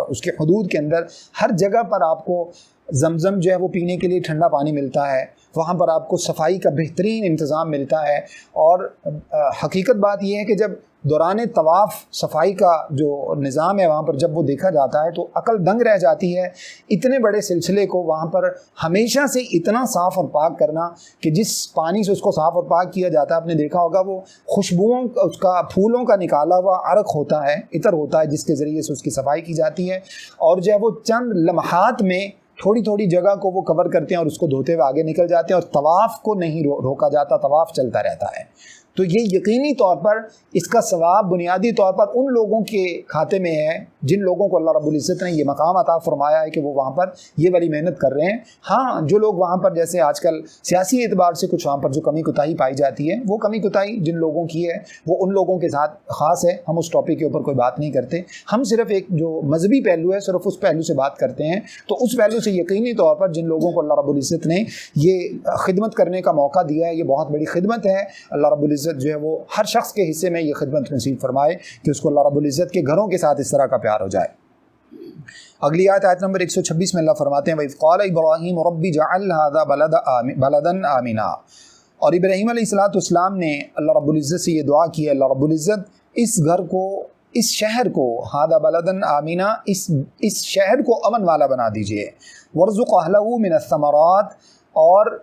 اس کے حدود کے اندر ہر جگہ پر آپ کو زمزم جو ہے وہ پینے کے لیے ٹھنڈا پانی ملتا ہے، وہاں پر آپ کو صفائی کا بہترین انتظام ملتا ہے۔ اور حقیقت بات یہ ہے کہ جب دوران طواف صفائی کا جو نظام ہے وہاں پر جب وہ دیکھا جاتا ہے تو عقل دنگ رہ جاتی ہے، اتنے بڑے سلسلے کو وہاں پر ہمیشہ سے اتنا صاف اور پاک کرنا کہ جس پانی سے اس کو صاف اور پاک کیا جاتا ہے آپ نے دیکھا ہوگا وہ خوشبوؤں اس کا پھولوں کا نکالا ہوا عرق ہوتا ہے، عطر ہوتا ہے جس کے ذریعے سے اس کی صفائی کی جاتی ہے، اور جو ہے وہ چند لمحات میں تھوڑی تھوڑی جگہ کو وہ کور کرتے ہیں اور اس کو دھوتے ہوئے آگے نکل جاتے ہیں، اور طواف کو نہیں روکا جاتا، طواف چلتا رہتا ہے۔ تو یہ یقینی طور پر اس کا ثواب بنیادی طور پر ان لوگوں کے کھاتے میں ہے جن لوگوں کو اللہ رب العزت نے یہ مقام عطا فرمایا ہے کہ وہ وہاں پر یہ والی محنت کر رہے ہیں۔ ہاں جو لوگ وہاں پر جیسے آج کل سیاسی اعتبار سے کچھ وہاں پر جو کمی کوتاہی پائی جاتی ہے، وہ کمی کوتاہی جن لوگوں کی ہے وہ ان لوگوں کے ساتھ خاص ہے، ہم اس ٹاپک کے اوپر کوئی بات نہیں کرتے، ہم صرف ایک جو مذہبی پہلو ہے صرف اس پہلو سے بات کرتے ہیں۔ تو اس پہلو سے یقینی طور پر جن لوگوں کو اللہ رب العزت نے یہ خدمت کرنے کا موقع دیا ہے، یہ بہت بڑی خدمت ہے، اللہ رب العزت جو ہے وہ ہر شخص کے حصے میں یہ خدمت نصیب فرمائے کہ اس کو اللہ رب العزت کے گھروں کے ساتھ اس طرح کا پیار ہو جائے۔ اگلی آیت نمبر 126 میں اللہ فرماتے ہیں وَإِذْ قَالَ إِبْرَاهِيمُ رَبِّ اجْعَلْ هَٰذَا بَلَدًا آمِنًا، اور ابراہیم علیہ السلام نے اللہ رب العزت سے یہ دعا کی ہے، اللہ رب العزت اس گھر کو، اس شہر کو، هَٰذَا بَلَدًا آمِنًا، اس شہر کو امن والا بنا دیجئے، وَارْزُقْ أَهْلَهُ مِنَ الثَّمَرَاتِ، اور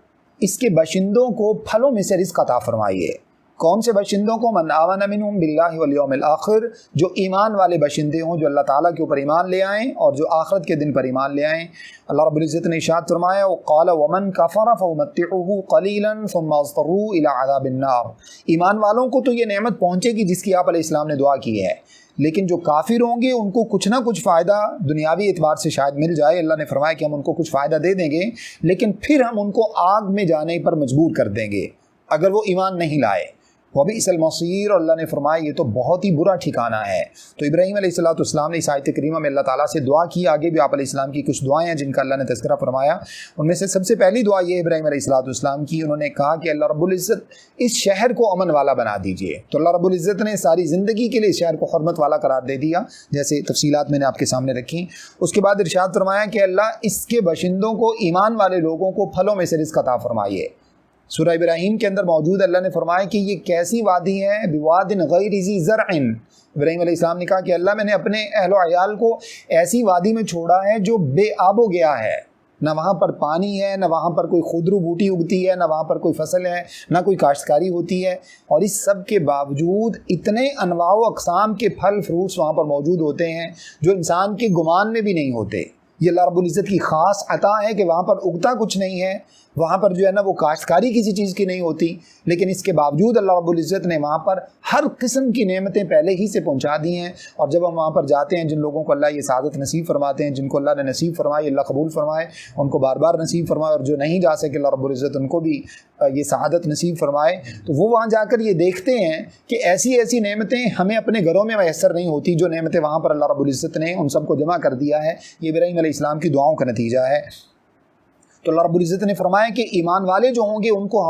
اس کے باشندوں کو پھلوں میں سے رزق عطا فرمائیے۔ کون سے باشندوں کو؟ من آمن منہم باللہ والیوم الآخر، جو ایمان والے باشندے ہوں، جو اللہ تعالیٰ کے اوپر ایمان لے آئیں اور جو آخرت کے دن پر ایمان لے آئیں۔ اللہ رب العزت نے ارشاد فرمایا وقال ومن کفر فامتعه قلیلا ثم اضطروا الی عذاب النار، ایمان والوں کو تو یہ نعمت پہنچے گی جس کی آپ علیہ السلام نے دعا کی ہے، لیکن جو کافر ہوں گے ان کو کچھ نہ کچھ فائدہ دنیاوی اعتبار سے شاید مل جائے، اللہ نے فرمایا کہ ہم ان کو کچھ فائدہ دے دیں گے لیکن پھر ہم ان کو آگ میں جانے پر مجبور کر دیں گے اگر وہ ایمان نہیں لائے۔ وَبِئْسَ الْمَصِيرُ، اور اللہ نے فرمایا یہ تو بہت ہی برا ٹھکانہ ہے۔ تو ابراہیم علیہ السلام نے اس آیت کریمہ میں اللہ تعالیٰ سے دعا کی، آگے بھی آپ علیہ السلام کی کچھ دعائیں ہیں جن کا اللہ نے تذکرہ فرمایا، ان میں سے سب سے پہلی دعا یہ ابراہیم علیہ السلام کی، انہوں نے کہا کہ اللہ رب العزت اس شہر کو امن والا بنا دیجئے۔ تو اللہ رب العزت نے ساری زندگی کے لیے اس شہر کو حرمت والا قرار دے دیا، جیسے تفصیلات میں نے آپ کے سامنے رکھی۔ اس کے بعد ارشاد فرمایا کہ اللہ اس کے باشندوں کو، ایمان والے لوگوں کو پھلوں میں سے رزق عطا فرمائیے۔ سورہ ابراہیم کے اندر موجود اللہ نے فرمایا کہ یہ کیسی وادی ہے، بواد غیر ذی زرع، ابراہیم علیہ السلام نے کہا کہ اللہ میں نے اپنے اہل و عیال کو ایسی وادی میں چھوڑا ہے جو بے آب و گیا ہے، نہ وہاں پر پانی ہے، نہ وہاں پر کوئی خودرو بوٹی اگتی ہے، نہ وہاں پر کوئی فصل ہے، نہ کوئی کاشتکاری ہوتی ہے، اور اس سب کے باوجود اتنے انواع و اقسام کے پھل فروٹس وہاں پر موجود ہوتے ہیں جو انسان کے گمان میں بھی نہیں ہوتے۔ یہ اللہ رب العزت کی خاص عطا ہے کہ وہاں پر اگتا کچھ نہیں ہے، وہاں پر جو ہے نا وہ کاشتکاری کسی چیز کی نہیں ہوتی، لیکن اس کے باوجود اللہ رب العزت نے وہاں پر ہر قسم کی نعمتیں پہلے ہی سے پہنچا دی ہیں۔ اور جب ہم وہاں پر جاتے ہیں، جن لوگوں کو اللہ یہ سعادت نصیب فرماتے ہیں، جن کو اللہ نے نصیب فرمائی، اللہ قبول فرمائے، ان کو بار بار نصیب فرمائے، اور جو نہیں جا سکے اللہ رب العزت ان کو بھی یہ سعادت نصیب فرمائے، تو وہ وہاں جا کر یہ دیکھتے ہیں کہ ایسی ایسی نعمتیں ہمیں اپنے گھروں میں میسر نہیں ہوتی جو نعمتیں وہاں پر اللہ رب العزت نے ان سب کو جمع کر دیا ہے۔ یہ ابراہیم علیہ السلام کی دعاؤں کا نتیجہ ہے۔ تو اللہ رب العزت نے فرمایا کہ ایمان والے جو ہوں گے ان کو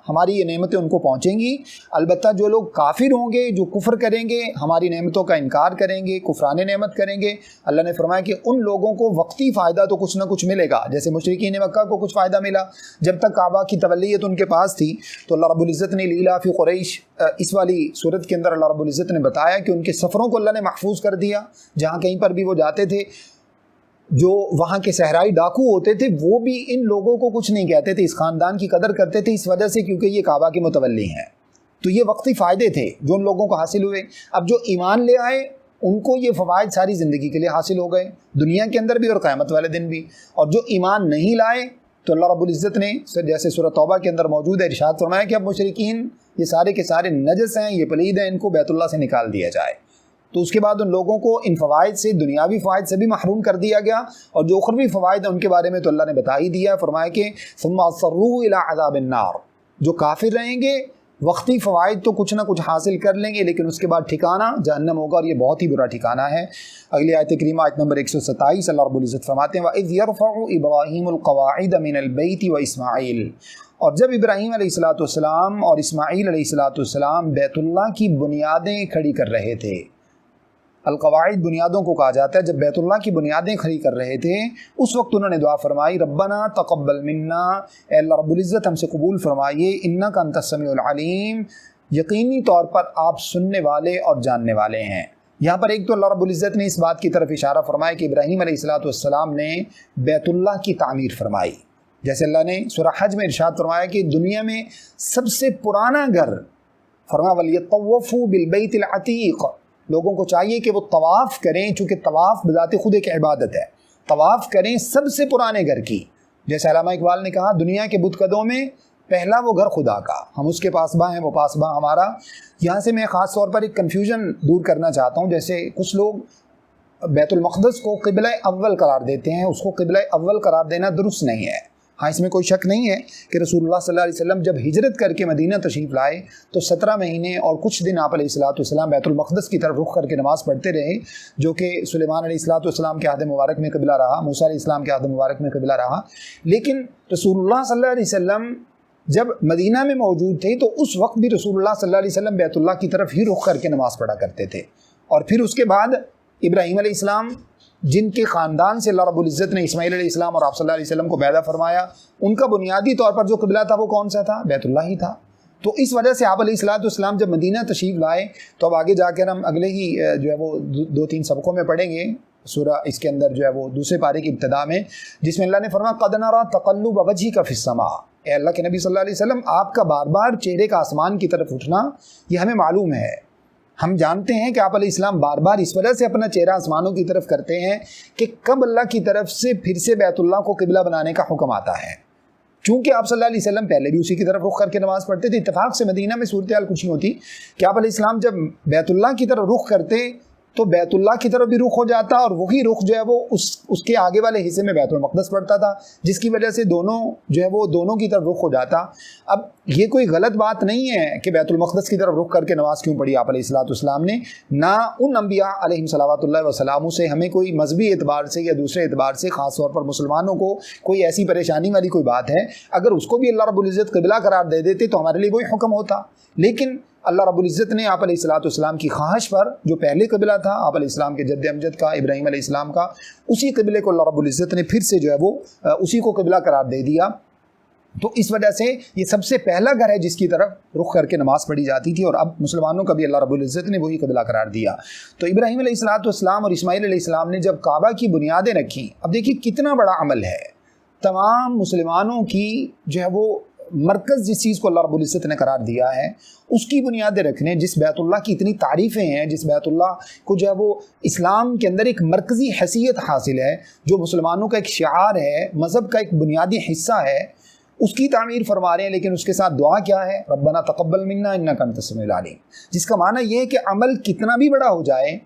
ہماری یہ نعمتیں ان کو پہنچیں گی، البتہ جو لوگ کافر ہوں گے، جو کفر کریں گے، ہماری نعمتوں کا انکار کریں گے، کفران نعمت کریں گے، اللہ نے فرمایا کہ ان لوگوں کو وقتی فائدہ تو کچھ نہ کچھ ملے گا، جیسے مشرکین مکہ کو کچھ فائدہ ملا جب تک کعبہ کی تولیت ان کے پاس تھی۔ تو اللہ رب العزت نے لیلاف قریش اس والی صورت کے اندر اللہ رب العزت نے بتایا کہ ان کے سفروں کو اللہ نے محفوظ کر دیا، جہاں کہیں پر بھی وہ جاتے تھے جو وہاں کے صحرائی ڈاکو ہوتے تھے وہ بھی ان لوگوں کو کچھ نہیں کہتے تھے، اس خاندان کی قدر کرتے تھے اس وجہ سے کیونکہ یہ کعبہ کے متولی ہیں۔ تو یہ وقتی فائدے تھے جو ان لوگوں کو حاصل ہوئے۔ اب جو ایمان لے آئے ان کو یہ فوائد ساری زندگی کے لیے حاصل ہو گئے، دنیا کے اندر بھی اور قیامت والے دن بھی۔ اور جو ایمان نہیں لائے تو اللہ رب العزت نے جیسے سورہ توبہ کے اندر موجود ہے ارشاد فرمایا کہ اب مشرکین یہ سارے کے سارے نجس ہیں، یہ پلید ہیں، ان کو بیت اللہ سے نکال دیا جائے۔ تو اس کے بعد ان لوگوں کو ان فوائد سے، دنیاوی فوائد سے بھی محروم کر دیا گیا، اور جو اخروی فوائد ہیں ان کے بارے میں تو اللہ نے بتا ہی دیا، فرمایا کہ ثم اضطروا الی عذاب النار، جو کافر رہیں گے وقتی فوائد تو کچھ نہ کچھ حاصل کر لیں گے، لیکن اس کے بعد ٹھکانہ جہنم ہوگا، اور یہ بہت ہی برا ٹھکانہ ہے۔ اگلی آیت کریمہ آیت نمبر 127 اللہ رب العزت فرماتے ہیں وَإِذْ يَرْفَعُ إِبْرَاهِيمُ الْقَوَاعِدَ مِنَ الْبَيْتِ وَإِسْمَاعِيلُ، اور جب ابراہیم علیہ السلام اور اسماعیل علیہ السلام بیت اللہ کی بنیادیں کھڑی کر رہے تھے، القواعد بنیادوں کو کہا جاتا ہے، جب بیت اللہ کی بنیادیں کھڑی کر رہے تھے اس وقت انہوں نے دعا فرمائی ربنا تقبل منا، اے اللہ رب العزت ہم سے قبول فرمائیے، انک انت السمیع العلیم، یقینی طور پر آپ سننے والے اور جاننے والے ہیں۔ یہاں پر ایک تو اللہ رب العزت نے اس بات کی طرف اشارہ فرمایا کہ ابراہیم علیہ السلام نے بیت اللہ کی تعمیر فرمائی، جیسے اللہ نے سورہ حج میں ارشاد فرمایا کہ دنیا میں سب سے پرانا گھر، فرمایا وَلْيَطَّوَّفُوا بِالْبَيْتِ الْعَتِيقِ، لوگوں کو چاہیے کہ وہ طواف کریں، چونکہ طواف بذات خود ایک عبادت ہے، طواف کریں سب سے پرانے گھر کی۔ جیسے علامہ اقبال نے کہا دنیا کے بت قدوں میں پہلا وہ گھر خدا کا، ہم اس کے پاسباں ہیں وہ پاسباں ہمارا۔ یہاں سے میں خاص طور پر ایک کنفیوژن دور کرنا چاہتا ہوں، جیسے کچھ لوگ بیت المقدس کو قبلہ اول قرار دیتے ہیں، اس کو قبلہ اول قرار دینا درست نہیں ہے۔ ہاں اس میں کوئی شک نہیں ہے کہ رسول اللہ صلی اللہ علیہ وسلم جب ہجرت کر کے مدینہ تشریف لائے تو 17 مہینے اور کچھ دن آپ علیہ السلام بیت المقدس کی طرف رخ کر کے نماز پڑھتے رہے، جو کہ سلیمان علیہ السلام کے عہد مبارک میں قبلہ رہا، موسیٰ علیہ السلام کے عہد مبارک میں قبلہ رہا۔ لیکن رسول اللہ صلی اللہ علیہ وسلم جب مدینہ میں موجود تھے تو اس وقت بھی رسول اللہ صلی اللہ علیہ وسلم بیت اللہ کی طرف ہی رخ کر کے نماز پڑھا کرتے تھے۔ اور پھر اس کے بعد ابراہیم علیہ السلام جن کے خاندان سے اللہ رب العزت نے اسماعیل علیہ السلام اور آپ صلی اللہ علیہ وسلم کو پیدا فرمایا، ان کا بنیادی طور پر جو قبلہ تھا وہ کون سا تھا؟ بیت اللہ ہی تھا۔ تو اس وجہ سے آپ علیہ السلام جب مدینہ تشریف لائے تو اب آگے جا کر ہم اگلے ہی جو ہے وہ 2-3 سبقوں میں پڑھیں گے سورہ اس کے اندر جو ہے وہ دوسرے پارے کی ابتدا میں، جس میں اللہ نے فرمایا قد نری تقلب وجهک فی السماء، اے اللہ کے نبی صلی اللہ علیہ وسلم آپ کا بار بار چہرے کا آسمان کی طرف اٹھنا یہ ہمیں معلوم ہے، ہم جانتے ہیں کہ آپ علیہ السلام بار بار اس وجہ سے اپنا چہرہ آسمانوں کی طرف کرتے ہیں کہ کب اللہ کی طرف سے پھر سے بیت اللہ کو قبلہ بنانے کا حکم آتا ہے، چونکہ آپ صلی اللہ علیہ وسلم پہلے بھی اسی کی طرف رخ کر کے نماز پڑھتے تھے۔ اتفاق سے مدینہ میں صورتحال کچھ ہی ہوتی کہ آپ علیہ السلام جب بیت اللہ کی طرف رخ کرتے تو بیت اللہ کی طرف بھی رخ ہو جاتا اور وہی رخ جو ہے وہ اس کے آگے والے حصے میں بیت المقدس پڑتا تھا، جس کی وجہ سے دونوں جو ہے وہ دونوں کی طرف رخ ہو جاتا۔ اب یہ کوئی غلط بات نہیں ہے کہ بیت المقدس کی طرف رخ کر کے نماز کیوں پڑھی آپ علیہ السلام نے، نہ ان انبیاء علیہم صلوات اللہ وسلامہ سے ہمیں کوئی مذہبی اعتبار سے یا دوسرے اعتبار سے خاص طور پر مسلمانوں کو کوئی ایسی پریشانی والی کوئی بات ہے، اگر اس کو بھی اللہ رب العزت قبلہ قرار دے دیتے تو ہمارے لیے وہی حکم ہوتا۔ لیکن اللہ رب العزت نے آپ علیہ السلام کی خواہش پر جو پہلے قبلہ تھا آپ علیہ السلام کے جد امجد کا، ابراہیم علیہ السلام کا، اسی قبلے کو اللہ رب العزت نے پھر سے جو ہے وہ اسی کو قبلہ قرار دے دیا۔ تو اس وجہ سے یہ سب سے پہلا گھر ہے جس کی طرف رخ کر کے نماز پڑھی جاتی تھی، اور اب مسلمانوں کا بھی اللہ رب العزت نے وہی قبلہ قرار دیا۔ تو ابراہیم علیہ السلام اور اسماعیل علیہ السلام نے جب کعبہ کی بنیادیں رکھیں، اب دیکھیے کتنا بڑا عمل ہے، تمام مسلمانوں کی جو ہے وہ مرکز جس چیز کو اللہ رب العزت نے قرار دیا ہے اس کی بنیادیں رکھنے، جس بیت اللہ کی اتنی تعریفیں ہیں، جس بیت اللہ کو جو ہے وہ اسلام کے اندر ایک مرکزی حیثیت حاصل ہے، جو مسلمانوں کا ایک شعار ہے، مذہب کا ایک بنیادی حصہ ہے، اس کی تعمیر فرما رہے ہیں، لیکن اس کے ساتھ دعا کیا ہے؟ ربنا تقبل منا انک انت السمیع العلیم، جس کا معنی یہ ہے کہ عمل کتنا بھی بڑا ہو جائے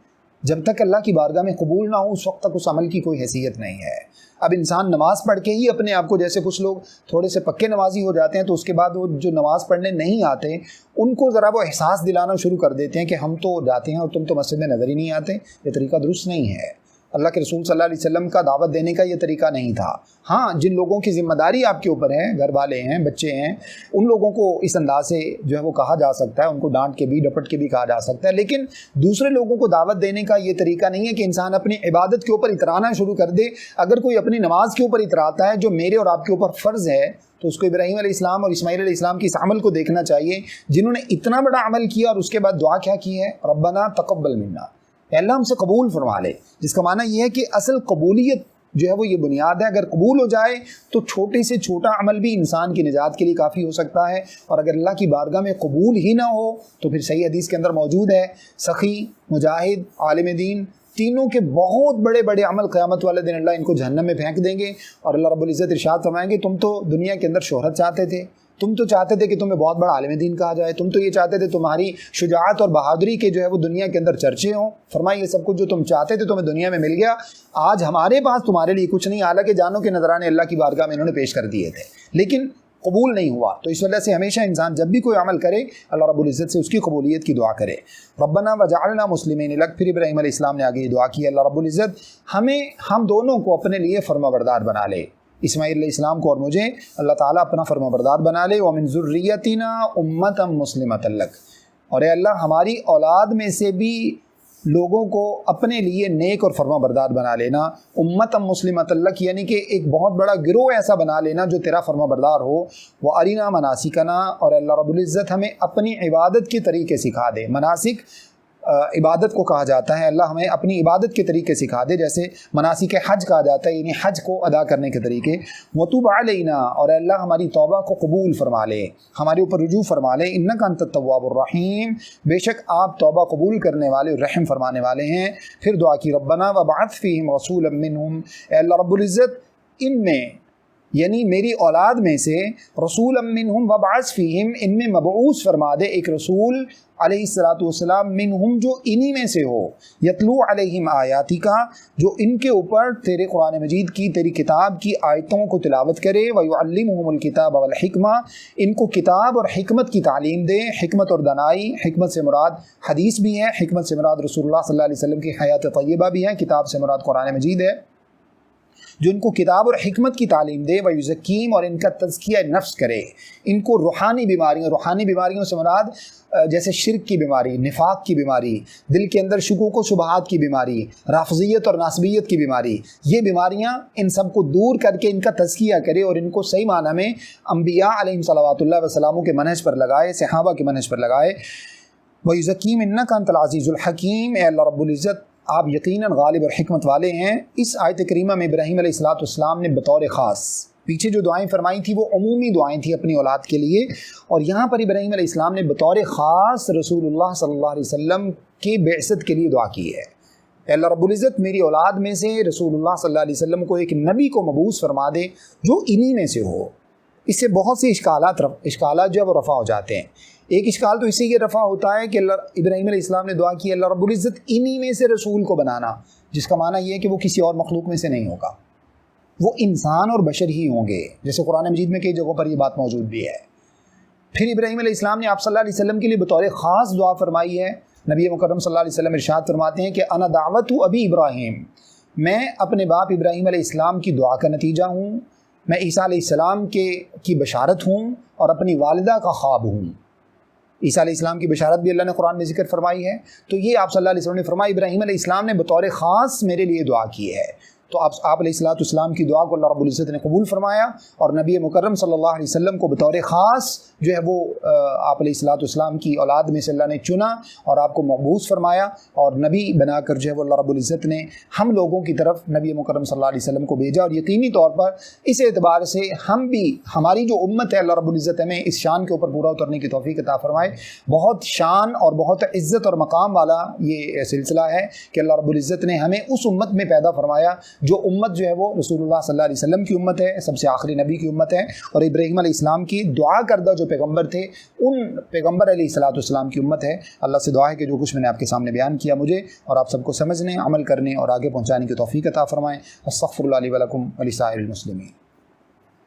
جب تک اللہ کی بارگاہ میں قبول نہ ہو اس وقت تک اس عمل کی کوئی حیثیت نہیں ہے۔ اب انسان نماز پڑھ کے ہی اپنے آپ کو، جیسے کچھ لوگ تھوڑے سے پکے نمازی ہو جاتے ہیں تو اس کے بعد وہ جو نماز پڑھنے نہیں آتے ان کو ذرا وہ احساس دلانا شروع کر دیتے ہیں کہ ہم تو جاتے ہیں اور تم تو مسجد میں نظر ہی نہیں آتے، یہ طریقہ درست نہیں ہے۔ اللہ کے رسول صلی اللہ علیہ وسلم کا دعوت دینے کا یہ طریقہ نہیں تھا۔ ہاں جن لوگوں کی ذمہ داری آپ کے اوپر ہے، گھر والے ہیں، بچے ہیں، ان لوگوں کو اس انداز سے جو ہے وہ کہا جا سکتا ہے، ان کو ڈانٹ کے بھی ڈپٹ کے بھی کہا جا سکتا ہے، لیکن دوسرے لوگوں کو دعوت دینے کا یہ طریقہ نہیں ہے کہ انسان اپنی عبادت کے اوپر اترانا شروع کر دے۔ اگر کوئی اپنی نماز کے اوپر اتراتا ہے جو میرے اور آپ کے اوپر فرض ہے تو اس کو ابراہیم علیہ السلام اور اسماعیل علیہ السلام کی اس عمل کو دیکھنا چاہیے، جنہوں نے اتنا بڑا عمل کیا اور اس کے بعد دعا کیا کی ہے؟ ربنا تقبل منا، اے اللہ ہم سے قبول فرما لے، جس کا معنی یہ ہے کہ اصل قبولیت جو ہے وہ یہ بنیاد ہے، اگر قبول ہو جائے تو چھوٹے سے چھوٹا عمل بھی انسان کی نجات کے لیے کافی ہو سکتا ہے، اور اگر اللہ کی بارگاہ میں قبول ہی نہ ہو تو پھر صحیح حدیث کے اندر موجود ہے سخی، مجاہد، عالم دین، تینوں کے بہت بڑے بڑے عمل قیامت والے دن اللہ ان کو جہنم میں پھینک دیں گے، اور اللہ رب العزت ارشاد فرمائیں گے تم تو دنیا کے اندر شہرت چاہتے تھے، تم تو چاہتے تھے کہ تمہیں بہت بڑا عالم دین کہا جائے، تم تو یہ چاہتے تھے تمہاری شجاعت اور بہادری کے جو ہے وہ دنیا کے اندر چرچے ہوں، فرمائے یہ سب کچھ جو تم چاہتے تھے تمہیں دنیا میں مل گیا، آج ہمارے پاس تمہارے لیے کچھ نہیں، حالانکہ جانو کہ نذرانے اللہ کی بارگاہ میں انہوں نے پیش کر دیے تھے، لیکن قبول نہیں ہوا. تو اس وجہ سے ہمیشہ انسان جب بھی کوئی عمل کرے اللہ رب العزت سے اس کی قبولیت کی دعا کرے. ربنا وجعلنا مسلمین لک. پھر ابراہیم علیہ السلام نے آگے یہ دعا کی اللہ رب العزت ہم دونوں کو اپنے لیے فرما بردار بنا لے, اسماعیل علیہ السلام کو اور مجھے اللہ تعالیٰ اپنا فرما بردار بنا لے. ومن ذریتنا امۃ مسلمۃ لک. اور اے اللہ ہماری اولاد میں سے بھی لوگوں کو اپنے لیے نیک اور فرما بردار بنا لینا. امت مسلمۃ لک یعنی کہ ایک بہت بڑا گروہ ایسا بنا لینا جو تیرا فرما بردار ہو. وہ ارنا مناسکنا. اور اللہ رب العزت ہمیں اپنی عبادت کے طریقے سکھا دے. مناسک عبادت کو کہا جاتا ہے, اللہ ہمیں اپنی عبادت کے طریقے سکھا دے, جیسے مناسک حج کہا جاتا ہے یعنی حج کو ادا کرنے کے طریقے. وتوب علینا. اور اللہ ہماری توبہ کو قبول فرما لے, ہمارے اوپر رجوع فرما لے. انک انت التواب الرحیم. بے شک آپ توبہ قبول کرنے والے اور رحم فرمانے والے ہیں. پھر دعا کی ربنا وابعث فیہم رسولا منہم. اے اللہ رب العزت ان میں یعنی میری اولاد میں سے رسولا منہم وابعث فیہم ان میں مبعوث فرما دے ایک رسول علیہ الصلاۃ والسلام منہم جو انہی میں سے ہو. یتلو علیہم آیاتی کا جو ان کے اوپر تیرے قرآن مجید کی تیری کتاب کی آیتوں کو تلاوت کرے. ویعلمہم الکتاب والحکمہ ان کو کتاب اور حکمت کی تعلیم دے. حکمت اور دانائی, حکمت سے مراد حدیث بھی ہے, حکمت سے مراد رسول اللہ صلی اللہ علیہ وسلم کی حیات طیبہ بھی ہے, کتاب سے مراد قرآن مجید ہے. جو ان کو کتاب اور حکمت کی تعلیم دے. ویزکیم اور ان کا تزکیہ نفس کرے. ان کو روحانی بیماریوں سے مراد جیسے شرک کی بیماری, نفاق کی بیماری, دل کے اندر شکوک و شبہات کی بیماری, رافضیت اور ناصبیت کی بیماری, یہ بیماریاں ان سب کو دور کر کے ان کا تزکیہ کرے اور ان کو صحیح معنی میں انبیاء علیہم صلوات اللہ وسلاموں کے منہج پر لگائے, صحابہ کے منہج پر لگائے. وَيُزَكِّيهِمْ إِنَّكَ أَنْتَ الْعَزِيزُ الْحَكِيمُ. اے اللہ رب العزت آپ یقیناً غالب اور حکمت والے ہیں. اس آیت کریمہ میں ابراہیم علیہ السلام نے بطور خاص, پیچھے جو دعائیں فرمائی تھی وہ عمومی دعائیں تھیں اپنی اولاد کے لیے, اور یہاں پر ابراہیم علیہ السلام نے بطور خاص رسول اللہ صلی اللہ علیہ وسلم کی بعثت کے لیے دعا کی ہے. اے اللہ رب العزت میری اولاد میں سے رسول اللہ صلی اللہ علیہ وسلم کو ایک نبی کو مبعوث فرما دے جو انہی میں سے ہو. اس سے بہت سے اشکالات جو ہے وہ رفع ہو جاتے ہیں. ایک اشکال تو اسی یہ رفع ہوتا ہے کہ ابراہیم علیہ السلام نے دعا کی اللہ رب العزت انہی میں سے رسول کو بنانا, جس کا معنی یہ ہے کہ وہ کسی اور مخلوق میں سے نہیں ہوگا, وہ انسان اور بشر ہی ہوں گے, جیسے قرآن مجید میں کئی جگہوں پر یہ بات موجود بھی ہے. پھر ابراہیم علیہ السلام نے آپ صلی اللہ علیہ وسلم کے لیے بطور خاص دعا فرمائی ہے. نبی مکرم صلی اللہ علیہ وسلم ارشاد فرماتے ہیں کہ انا دعوت ابی ابراہیم, میں اپنے باپ ابراہیم علیہ السلام کی دعا کا نتیجہ ہوں, میں عیسیٰ علیہ السلام کی بشارت ہوں اور اپنی والدہ کا خواب ہوں. عیسیٰ علیہ السلام کی بشارت بھی اللہ نے قرآن میں ذکر فرمائی ہے. تو یہ آپ صلی اللہ علیہ وسلم نے فرمایا ابراہیم علیہ السلام نے بطور خاص میرے لیے دعا کی ہے. تو آپ علیہ السلام کی دعا کو اللہ رب العزت نے قبول فرمایا, اور نبی مکرم صلی اللہ علیہ وسلم کو بطور خاص جو ہے وہ آپ علیہ السلام کی اولاد میں سے اللہ نے چنا اور آپ کو مبعوث فرمایا, اور نبی بنا کر جو ہے وہ اللہ رب العزت نے ہم لوگوں کی طرف نبی مکرم صلی اللہ علیہ وسلم کو بھیجا. اور یقینی طور پر اس اعتبار سے ہم بھی, ہماری جو امت ہے, اللہ رب العزت ہمیں اس شان کے اوپر پورا اترنے کی توفیق عطا فرمائے. بہت شان اور بہت عزت اور مقام والا یہ سلسلہ ہے کہ اللہ رب العزت نے ہمیں اس امت میں پیدا فرمایا جو امت جو ہے وہ رسول اللہ صلی اللہ علیہ وسلم کی امت ہے, سب سے آخری نبی کی امت ہے, اور ابراہیم علیہ السلام کی دعا کردہ جو پیغمبر تھے ان پیغمبر علیہ السلام کی امت ہے. اللہ سے دعا ہے کہ جو کچھ میں نے آپ کے سامنے بیان کیا مجھے اور آپ سب کو سمجھنے, عمل کرنے اور آگے پہنچانے کی توفیق عطا فرمائیں. استغفر اللہ لی ولکم ولسائر المسلمین.